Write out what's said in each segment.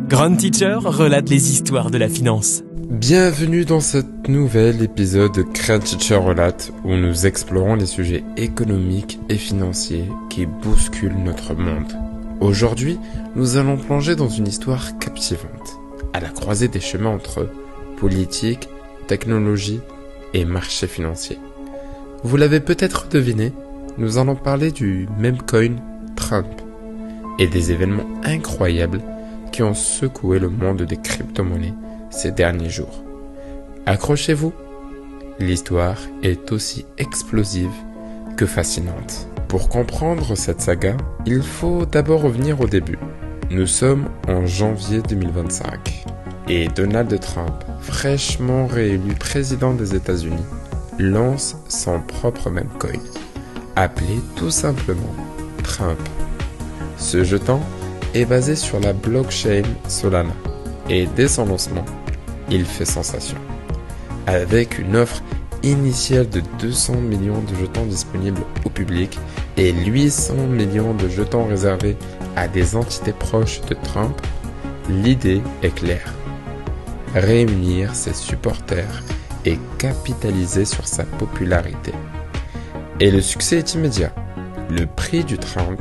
Grand Teacher relate les histoires de la finance. Bienvenue dans ce nouvel épisode de Grand Teacher relate où nous explorons les sujets économiques et financiers qui bousculent notre monde. Aujourd'hui, nous allons plonger dans une histoire captivante, à la croisée des chemins entre politique, technologie et marché financier. Vous l'avez peut-être deviné, nous allons parler du meme coin Trump et des événements incroyables qui ont secoué le monde des crypto-monnaies ces derniers jours. Accrochez-vous, l'histoire est aussi explosive que fascinante. Pour comprendre cette saga, il faut d'abord revenir au début. Nous sommes en janvier 2025 et Donald Trump, fraîchement réélu président des États-Unis, lance son propre meme coin, appelé tout simplement Trump. Ce jeton est basé sur la blockchain Solana et dès son lancement, il fait sensation. Avec une offre initiale de 200 millions de jetons disponibles au public et 800 millions de jetons réservés à des entités proches de Trump, l'idée est claire. Réunir ses supporters et capitaliser sur sa popularité. Et le succès est immédiat. Le prix du Trump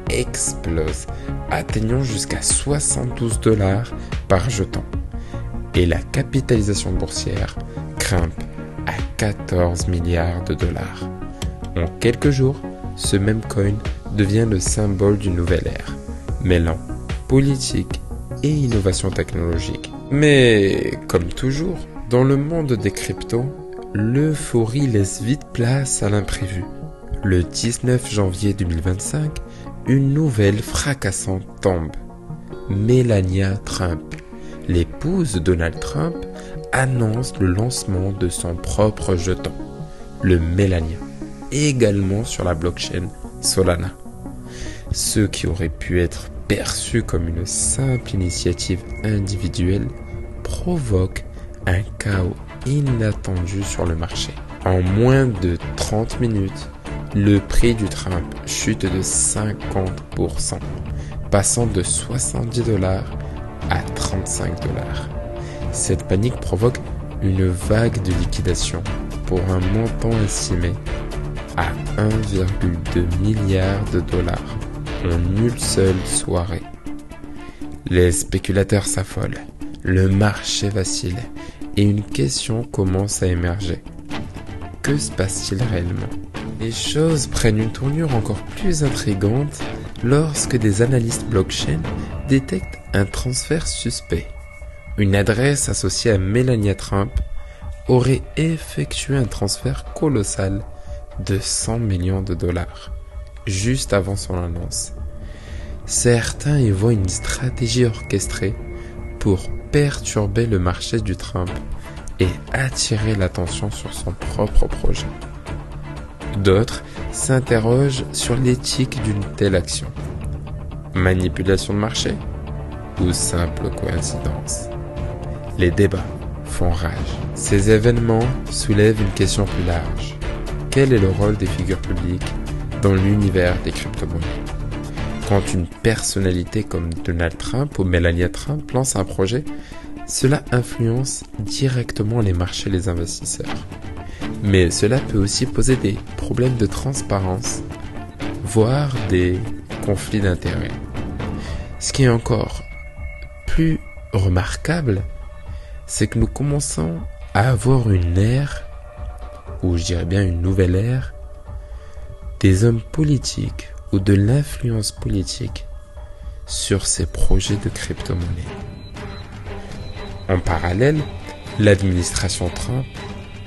explose, atteignant jusqu'à $72 par jeton. Et la capitalisation boursière grimpe à 14 milliards de dollars. En quelques jours, ce meme coin devient le symbole d'une nouvelle ère, mêlant politique et innovation technologique. Mais, comme toujours, dans le monde des cryptos, l'euphorie laisse vite place à l'imprévu. Le 19 janvier 2025, une nouvelle fracassante tombe. Melania Trump, l'épouse de Donald Trump, annonce le lancement de son propre jeton, le Melania, également sur la blockchain Solana. Ce qui aurait pu être perçu comme une simple initiative individuelle provoque un chaos inattendu sur le marché. En moins de 30 minutes, le prix du Trump chute de 50%, passant de $70 à $35. Cette panique provoque une vague de liquidation pour un montant estimé à 1,2 milliard de dollars en une seule soirée. Les spéculateurs s'affolent, le marché vacille et une question commence à émerger. Que se passe-t-il réellement ? Les choses prennent une tournure encore plus intrigante lorsque des analystes blockchain détectent un transfert suspect. Une adresse associée à Melania Trump aurait effectué un transfert colossal de 100 millions de dollars, juste avant son annonce. Certains y voient une stratégie orchestrée pour perturber le marché du Trump et attirer l'attention sur son propre projet. D'autres s'interrogent sur l'éthique d'une telle action. Manipulation de marché ou simple coïncidence? Les débats font rage. Ces événements soulèvent une question plus large. Quel est le rôle des figures publiques dans l'univers des crypto-monnaies? Quand une personnalité comme Donald Trump ou Melania Trump lance un projet, cela influence directement les marchés et les investisseurs. Mais cela peut aussi poser des problèmes de transparence, voire des conflits d'intérêts. Ce qui est encore plus remarquable, c'est que nous commençons à avoir une ère, ou je dirais bien une nouvelle ère, des hommes politiques ou de l'influence politique sur ces projets de crypto-monnaie. En parallèle, l'administration Trump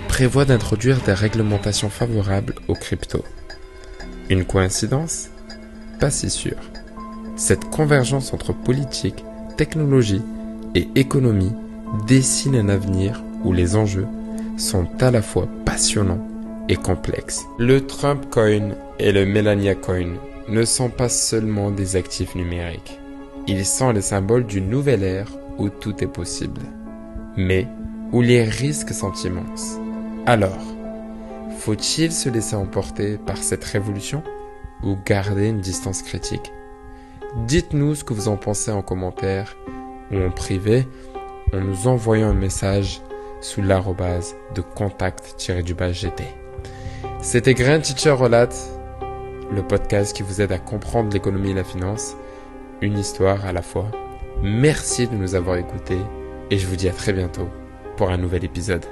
prévoit d'introduire des réglementations favorables aux cryptos. Une coïncidence? Pas si sûr. Cette convergence entre politique, technologie et économie dessine un avenir où les enjeux sont à la fois passionnants et complexes. Le Trump Coin et le Melania Coin ne sont pas seulement des actifs numériques. Ils sont les symboles d'une nouvelle ère où tout est possible, mais où les risques sont immenses. Alors, Faut-il se laisser emporter par cette révolution ou garder une distance critique? Dites-nous ce que vous en pensez en commentaire ou en privé en nous envoyant un message sous l'arrobase de contact-gt. C'était Grand Teacher Relate, le podcast qui vous aide à comprendre l'économie et la finance, une histoire à la fois. Merci de nous avoir écoutés et je vous dis à très bientôt pour un nouvel épisode.